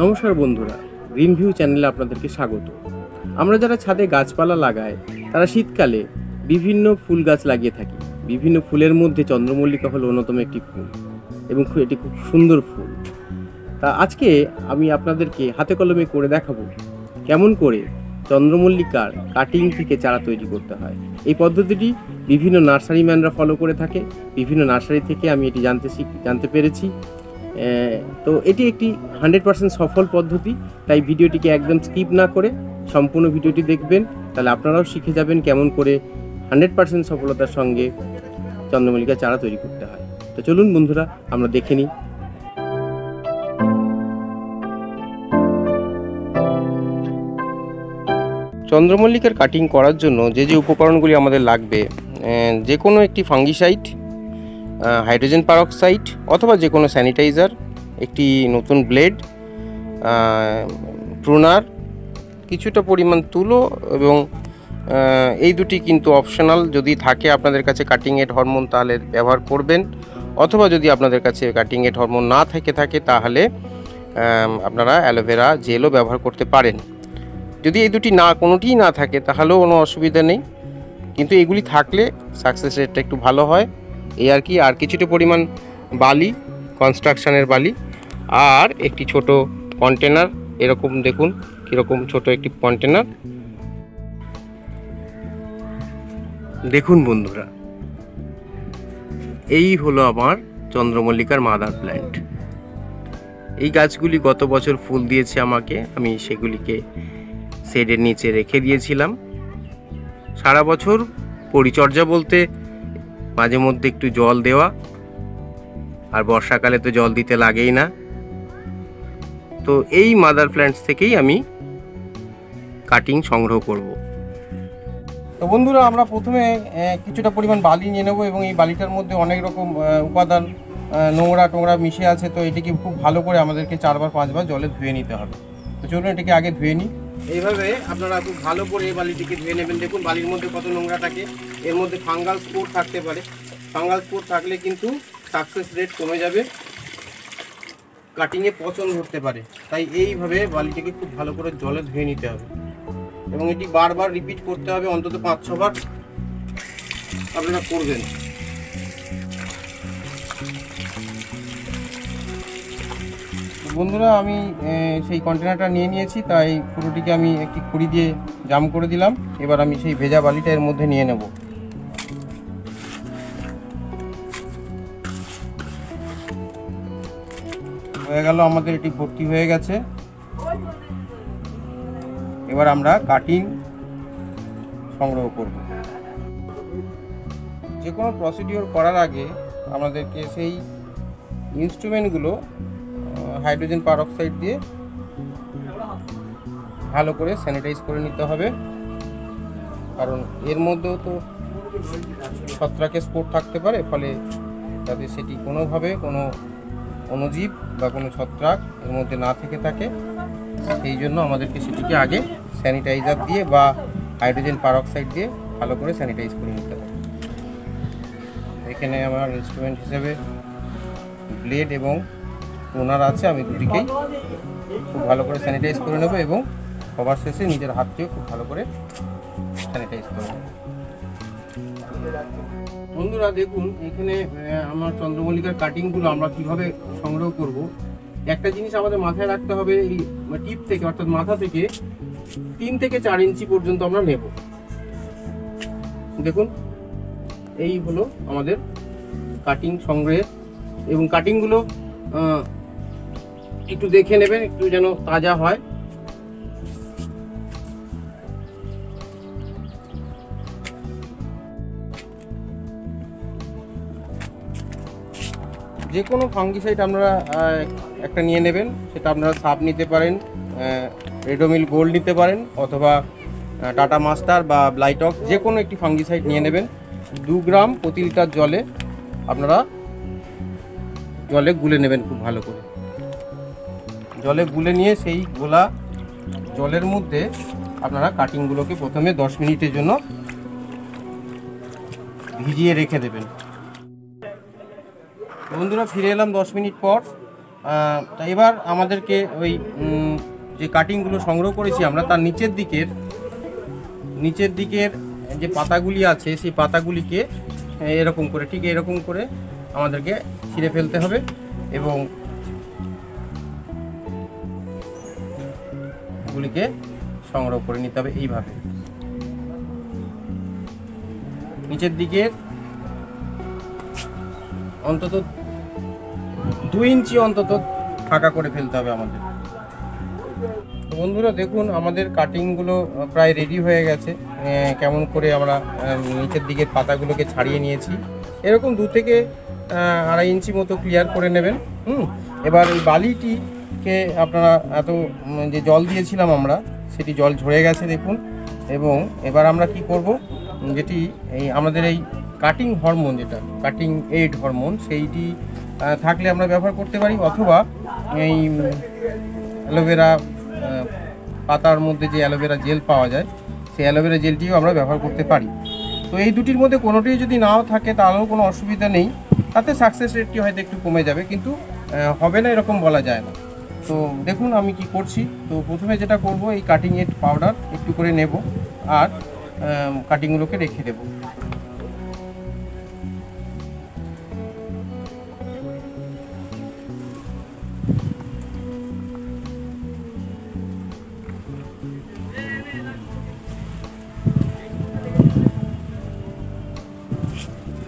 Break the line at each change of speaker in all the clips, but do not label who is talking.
নমস্কার বন্ধুরা, গ্রিনভিউ চ্যানেলে আপনাদেরকে স্বাগত। আমরা যারা ছাদে গাছপালা লাগাই তারা শীতকালে বিভিন্ন ফুল গাছ লাগিয়ে থাকি। বিভিন্ন ফুলের মধ্যে চন্দ্রমল্লিকা হলো অন্যতম একটি ফুল এবং এটি খুব সুন্দর ফুল। তা আজকে আমি আপনাদেরকে হাতে কলমে করে দেখাবো কেমন করে চন্দ্রমল্লিকার কাটিং থেকে চারা তৈরি করতে হয়। এই পদ্ধতিটি বিভিন্ন নার্সারি ম্যানরা ফলো করে থাকে। বিভিন্ন নার্সারি থেকে আমি এটি জানতে পেরেছি। তো এটি একটি 100% সফল পদ্ধতি, তাই ভিডিওটিকে একদম স্কিপ না করে সম্পূর্ণ ভিডিওটি দেখবেন, তাহলে আপনারাও শিখে যাবেন কেমন করে 100% সফলতার সঙ্গে চন্দ্রমল্লিকা চারা তৈরি করতে হয়। তো চলুন বন্ধুরা, আমরা দেখে নিই। চন্দ্রমল্লিকার কাটিং করার জন্য যে যে উপকরণগুলি আমাদের লাগবে, যে কোনো একটি ফাঙ্গিসাইড, হাইড্রোজেন পারক্সাইড অথবা যে কোনো স্যানিটাইজার, একটি নতুন ব্লেড, প্রুনার, কিছুটা পরিমাণ তুলো এবং এই দুটি কিন্তু অপশনাল। যদি থাকে আপনাদের কাছে কাটিং এড হরমোন তাহলে ব্যবহার করবেন, অথবা যদি আপনাদের কাছে কাটিং এড হরমোন না থাকে তাহলে আপনারা অ্যালোভেরা জেলও ব্যবহার করতে পারেন। যদি এই দুটি কোনোটিই না থাকে তাহলেও কোনো অসুবিধা নেই, কিন্তু এগুলি থাকলে সাকসেস রেটটা একটু ভালো হয় এই আর কি। আর কিছুটা পরিমাণ বালি, কনস্ট্রাকশনের বালি, আর একটি ছোট কন্টেনার। এরকম দেখুন কীরকম ছোট একটি কন্টেনার। দেখুন বন্ধুরা, এই হলো আমার চন্দ্রমল্লিকার মাদার প্ল্যান্ট। এই গাছগুলি গত বছর ফুল দিয়েছে আমাকে, আমি সেগুলিকে শেডের নিচে রেখে দিয়েছিলাম। সারা বছর পরিচর্যা বলতে মাঝে মধ্যে একটু জল দেওয়া, আর বর্ষাকালে তো জল দিতে লাগেই না। তো এই মাদার প্ল্যান্টস থেকেই আমি কাটিং সংগ্রহ করব। তো বন্ধুরা, আমরা প্রথমে কিছুটা পরিমাণ বালি নিয়ে নেব এবং এই বালিটার মধ্যে অনেক রকম উপাদান, নোংরা মিশে আছে। তো এটিকে খুব ভালো করে আমাদেরকে 4 বার 5 বার জলে ধুয়ে নিতে হবে। তো চলুন এটিকে আগে ধুয়ে নিই। এইভাবে আপনারা খুব ভালো করে এই বালিটিকে ধুয়ে নেবেন। দেখুন বালির মধ্যে কত নোংরা থাকে, এর মধ্যে ফাঙ্গাল স্পোর থাকতে পারে। ফাঙ্গাল স্পোর থাকলে কিন্তু সাকসেস রেট কমে যাবে, কাটিংয়ে পচন ধরতে পারে। তাই এইভাবে বালিটিকে খুব ভালো করে জলে ধুয়ে নিতে হবে এবং এটি বারবার রিপিট করতে হবে, অন্তত 5-6 বার আপনারা করবেন। বন্ধুরা, আমি সেই কন্টেনারটা নিয়ে নিয়েছি, তাই পুরোটিকে আমি একটি খুঁড়ি দিয়ে জাম করে দিলাম। এবার আমি সেই ভেজা বালিটা এর মধ্যে নিয়ে নেব। হয়ে গেল, আমাদের এটি ভর্তি হয়ে গেছে। এবার আমরা কাটিং সংগ্রহ করব। যে কোনো প্রসিডিওর করার আগে আমাদেরকে সেই ইনস্ট্রুমেন্টগুলো হাইড্রোজেন পারক্সাইড দিয়ে ভালো করে স্যানিটাইজ করে নিতে হবে, কারণ এর মধ্যেও তো ছত্রাকের স্পোর থাকতে পারে, ফলে যাতে সেটি কোনোভাবে কোনো অণুজীব বা কোনো ছত্রাক এর মধ্যে না থেকে থাকে, সেই জন্য আমাদেরকে সেটিকে আগে স্যানিটাইজার দিয়ে বা হাইড্রোজেন পারক্সাইড দিয়ে ভালো করে স্যানিটাইজ করে নিতে হবে। এখানে আমার ইনস্ট্রুমেন্ট হিসেবে ব্লেড এবং প্রুনার আছে, আমি দুটিকেই খুব ভালো করে স্যানিটাইজ করে নেব এবং সবার শেষে নিজের হাতটিও খুব ভালো করে স্যানিটাইজ করে নেব। বন্ধুরা দেখুন, এখানে আমার চন্দ্রমল্লিকার কাটিংগুলো আমরা কিভাবে সংগ্রহ করব। একটা জিনিস আমাদের মাথায় রাখতে হবে, এই টিপ থেকে অর্থাৎ মাথা থেকে 3 থেকে 4 ইঞ্চি পর্যন্ত আমরা নেব। দেখুন, এই হলো আমাদের কাটিং সংগ্রহের, এবং কাটিংগুলো একটু দেখে নেবেন, একটু যেন তাজা হয়। যে কোনো ফাঙ্গিসাইড আপনারা একটা নিয়ে নেবেন, সেটা আপনারা সাব নিতে পারেন, রেডোমিল গোল্ড নিতে পারেন, অথবা টাটা মাস্টার বা ব্লাইটক্স, যে কোনো একটি ফাঙ্গিসাইড নিয়ে নেবেন। 2 গ্রাম প্রতি লিটার জলে আপনারা জলে গুলে নেবেন খুব ভালো করে। জলে গুলে নিয়ে সেই গোলা জলের মধ্যে আপনারা কাটিংগুলোকে প্রথমে 10 মিনিটের জন্য ভিজিয়ে রেখে দেবেন। বন্ধুরা, ফিরে এলাম 10 মিনিট পর। তা এবার আমাদেরকে ওই যে কাটিংগুলো সংগ্রহ করেছি আমরা, তার নিচের দিকের যে পাতাগুলি আছে সেই পাতাগুলিকে এরকম করে, ঠিক এরকম করে আমাদেরকে ছিঁড়ে ফেলতে হবে এবং এগুলিকে সংগ্রহ করে নিতে হবে এইভাবে। নিচের দিকে অন্তত 2 ইঞ্চি অন্তত ফাঁকা করে ফেলতে হবে আমাদের। তো বন্ধুরা দেখুন আমাদের কাটিংগুলো প্রায় রেডি হয়ে গেছে। কেমন করে আমরা নিচের দিকের পাতাগুলোকে ছাড়িয়ে নিয়েছি, এরকম 2 থেকে 2.5 ইঞ্চি মতো ক্লিয়ার করে নেবেন। এবার এই বালিটিকে আপনারা এত যে জল দিয়েছিলাম আমরা, সেটি জল ঝরে গেছে দেখুন। এবং এবার আমরা কি করব, যেটি এই আমাদের এই কাটিং হরমোন, যেটা কাটিং এইড হরমোন, সেইটি থাকলে আমরা ব্যবহার করতে পারি, অথবা এই অ্যালোভেরা পাতার মধ্যে যে অ্যালোভেরা জেল পাওয়া যায় সেই অ্যালোভেরা জেলটিও আমরা ব্যবহার করতে পারি। তো এই দুটির মধ্যে কোনোটি যদি নাও থাকে তাহলেও কোনো অসুবিধা নেই, তাতে সাকসেস রেটটি হয়তো একটু কমে যাবে, কিন্তু হবে না এরকম বলা যায় না। তো দেখুন আমি কি করছি। তো প্রথমে যেটা করব, এই কাটিং এড পাউডার একটু করে নেব আর কাটিংগুলোকে রেখে দেব।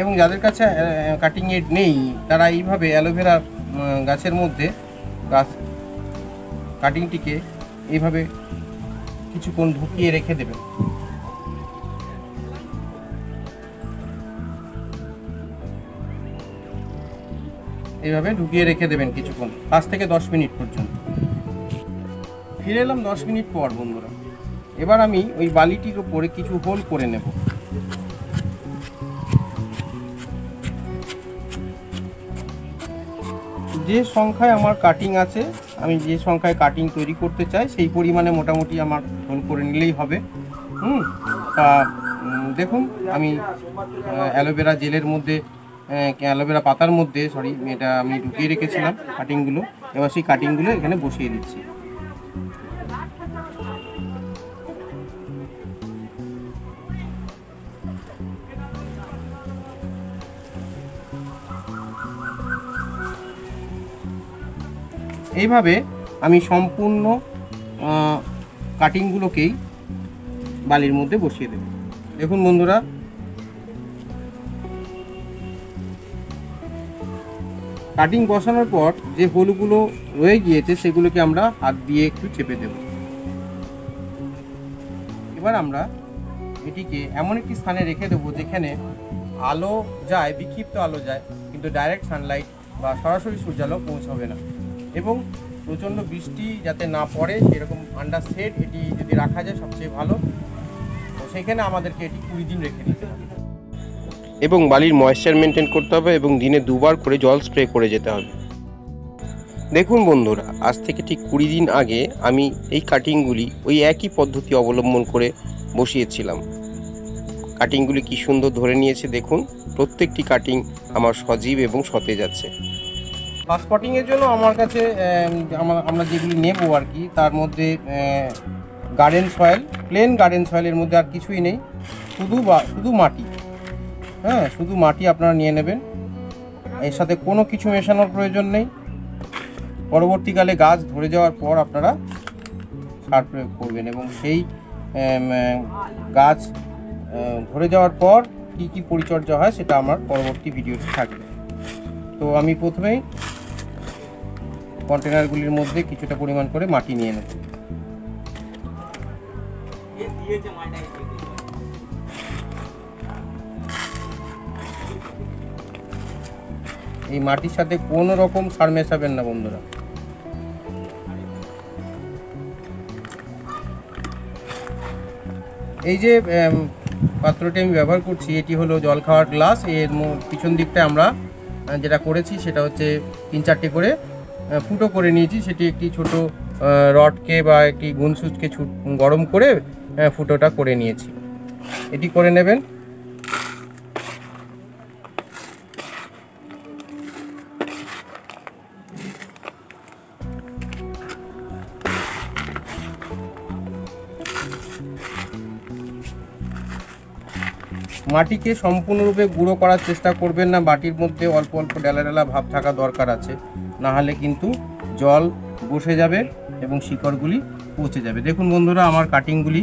এবং যাদের কাছে কাটিং এড নেই তারা এইভাবে অ্যালোভেরা গাছের মধ্যে কাটিংটিকে এইভাবে কিছুক্ষণ ঢুকিয়ে রেখে দেবেন। এইভাবে ঢুকিয়ে রেখে দেবেন কিছুক্ষণ, 5 থেকে 10 মিনিট পর্যন্ত। ফিরে এলাম 10 মিনিট পর বন্ধুরা। এবার আমি ওই বালিটির উপরে কিছু হোল করে নেব। যে সংখ্যায় আমার কাটিং আছে, আমি যে সংখ্যায় কাটিং তৈরি করতে চাই সেই পরিমাণে মোটামুটি আমার হোল করে নিলেই হবে। তা দেখুন আমি অ্যালোভেরা জেলের মধ্যে, অ্যালোভেরা পাতার মধ্যে এটা আমি ঢুকিয়ে রেখেছিলাম কাটিংগুলো। এবার সেই কাটিংগুলো এখানে বসিয়ে দিচ্ছি। এইভাবে আমি সম্পূর্ণ কাটিংগুলোকেই বালির মধ্যে বসিয়ে দেব। দেখুন বন্ধুরা, কাটিং বসানোর পর যে হোলগুলো রয়ে গিয়েছে সেগুলোকে আমরা হাত দিয়ে একটু চেপে দেব। এবার আমরা এটিকে এমন একটি স্থানে রেখে দেবো যেখানে আলো যায়, বিক্ষিপ্ত আলো যায়, কিন্তু ডাইরেক্ট সানলাইট বা সরাসরি সূর্যালো পৌঁছাবে না। এবং প্রচণ্ড বৃষ্টি যাতে না পড়ে সেরকম আন্ডার শেড এটি যদি রাখা যায় সবচেয়ে ভালো। তো সেখানে আমাদেরকে এটি 20 দিন রেখে দিতে হবে এবং বালির ময়েশ্চার মেনটেন করতে হবে এবং দিনে 2 বার করে জল স্প্রে করে যেতে হবে। দেখুন বন্ধুরা, আজ থেকে ঠিক 20 দিন আগে আমি এই কাটিংগুলি ওই একই পদ্ধতি অবলম্বন করে বসিয়েছিলাম। কাটিংগুলি কি সুন্দর ধরে নিয়েছে দেখুন। প্রত্যেকটি কাটিং আমার সজীব এবং সতেজ আছে। ফার্স্ট পটিংয়ের জন্য আমার কাছে আমরা যেগুলি নেব আর কি, তার মধ্যে গার্ডেন সয়েল, প্লেন গার্ডেন সয়েলের মধ্যে আর কিছুই নেই, শুধু মাটি। হ্যাঁ, শুধু মাটি আপনারা নিয়ে নেবেন, এর সাথে কোনো কিছু মেশানোর প্রয়োজন নেই। পরবর্তীকালে গাছ ধরে যাওয়ার পর আপনারা সার প্রয়োগ করবেন এবং সেই গাছ ধরে যাওয়ার পর কি কি পরিচর্যা হয় সেটা আমার পরবর্তী ভিডিওতে থাকবে। তো আমি প্রথমেই কন্টেনারগুলির মধ্যে কিছুটা পরিমাণ করে মাটি নিয়ে নেব। এই মাটির সাথে কোনো রকম সার মেশাবেন না বন্ধুরা। এই যে পাত্রটি আমি ব্যবহার করছি এটি হলো জল খাওয়ার গ্লাস। এর পিছন দিকটা আমরা যেটা করেছি সেটা হচ্ছে 3-4টি করে ফুটো করে নিয়েছি। সেটি একটি ছোট রডকে বা একটি গুণ সুচকে গরম করে ফুটোটা করে নিয়েছি। এটি করে নেবেন। মাটিকে সম্পূর্ণরূপে গুঁড়ো করার চেষ্টা করবেন না, মাটির মধ্যে অল্প অল্প ডেলা ডেলা ভাব থাকা দরকার আছে, না হলে কিন্তু জল বসে যাবে এবং শিকড়গুলি পচে যাবে। দেখুন বন্ধুরা, আমার কাটিংগুলি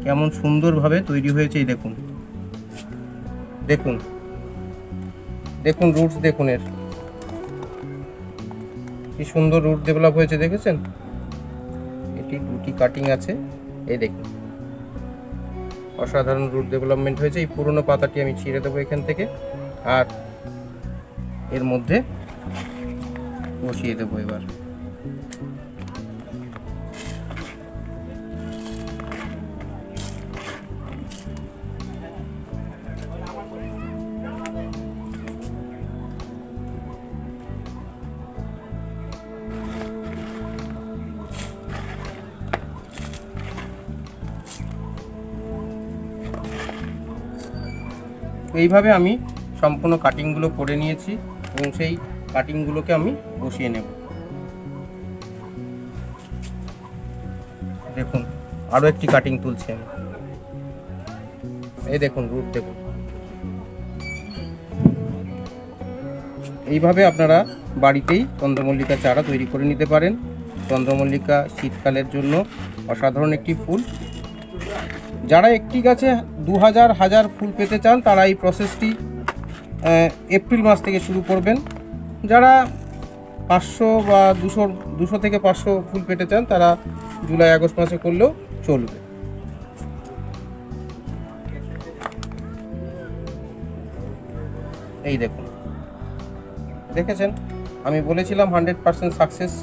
কেমন সুন্দরভাবে তৈরি হয়েছে। এই দেখুন দেখুন দেখুন রুটস দেখুন, এর কি সুন্দর রুট ডেভেলপ হয়েছে, দেখেছেন? এটি দুটি কাটিং আছে, এই দেখুন অসাধারণ রুট ডেভেলপমেন্ট হয়েছে। এই পুরনো পাতাটি আমি ছিঁড়ে দেবো এখান থেকে, আর এর মধ্যে বসিয়ে দেবো এবার। এইভাবে আমি সম্পূর্ণ কাটিংগুলো করে নিয়েছি এবং সেই কাটিংগুলোকে আমি বসিয়ে নেব। দেখুন আরও একটি কাটিং তুলছি আমি, এই দেখুন রুট দেখুন। এইভাবে আপনারা বাড়িতেই চন্দ্রমল্লিকা চারা তৈরি করে নিতে পারেন। চন্দ্রমল্লিকা শীতকালের জন্য অসাধারণ একটি ফুল। যারা একটি গাছে 2000 ফুল পেতে চান তারা এই প্রসেসটি এপ্রিল মাস থেকে শুরু করবেন। যারা 500 বা 200 থেকে 500 ফুল পেতে চান তারা জুলাই আগস্ট মাসে করলেও চলবে। এই দেখুন, দেখেছেন আমি বলেছিলাম 100% সাকসেস।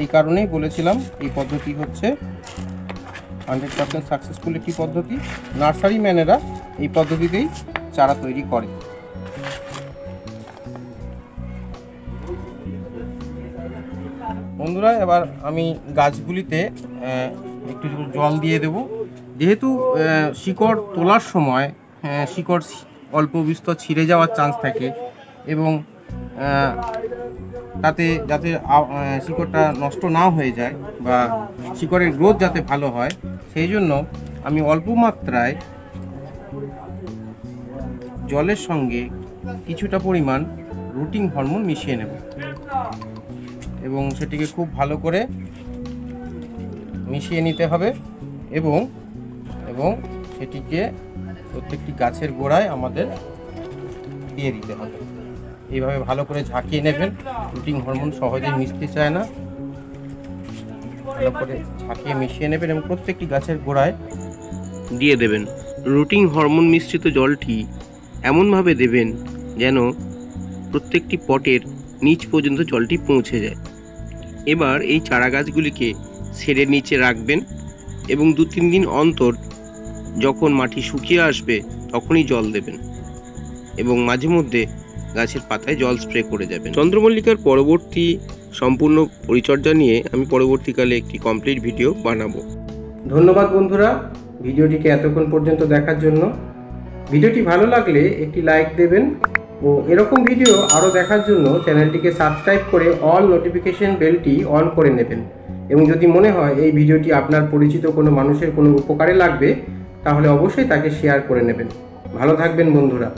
এই কারণেই বলেছিলাম এই পদ্ধতি হচ্ছে 100% সাকসেসফুল একটি পদ্ধতি। নার্সারি ম্যানেরা এই পদ্ধতিতেই চারা তৈরি করে। বন্ধুরা, এবার আমি গাছগুলিতে একটু জল দিয়ে দেব। যেহেতু শিকড় তোলার সময় শিকড় অল্প বিস্তর ছিঁড়ে যাওয়ার চান্স থাকে এবং তাতে যাতে শিকড়টা নষ্ট না হয়ে যায় বা শিকড়ের গ্রোথ যাতে ভালো হয়, সেই জন্য আমি অল্প মাত্রায় জলের সঙ্গে কিছুটা পরিমাণ রুটিং হরমোন মিশিয়ে নেব এবং সেটিকে খুব ভালো করে মিশিয়ে নিতে হবে এবং সেটিকে প্রত্যেকটি গাছের গোড়ায় আমাদের দিয়ে দিতে হবে। এইভাবে ভালো করে ঝাঁকিয়ে নেবেন। রুটিং হরমোন সহজেই মিশতে চায় না, ভালো করে ঝাঁকিয়ে মিশিয়ে নেবেন এবং প্রত্যেকটি গাছের গোড়ায় দিয়ে দেবেন। রুটিং হরমোন মিশ্রিত জলটি এমনভাবে দেবেন যেন প্রত্যেকটি পটের নিচ পর্যন্ত জলটি পৌঁছে যায়। এবার এই চারা গাছগুলিকে শেডের নিচে রাখবেন এবং 2-3 দিন অন্তর যখন মাটি শুকিয়ে আসবে তখনই জল দেবেন এবং মাঝে মধ্যে গাছের পাতায় জল স্প্রে করে যাবেন। চন্দ্রমল্লিকার পরবর্তী সম্পূর্ণ পরিচর্যা নিয়ে আমি পরবর্তীকালে একটি কমপ্লিট ভিডিও বানাবো। ধন্যবাদ বন্ধুরা ভিডিওটিকে এতক্ষণ পর্যন্ত দেখার জন্য। ভিডিওটি ভালো লাগলে একটি লাইক দেবেন ও এরকম ভিডিও আরও দেখার জন্য চ্যানেলটিকে সাবস্ক্রাইব করে অল নোটিফিকেশন বেলটি অন করে নেবেন এবং যদি মনে হয় এই ভিডিওটি আপনার পরিচিত কোনো মানুষের কোনো উপকারে লাগবে তাহলে অবশ্যই তাকে শেয়ার করে নেবেন। ভালো থাকবেন বন্ধুরা।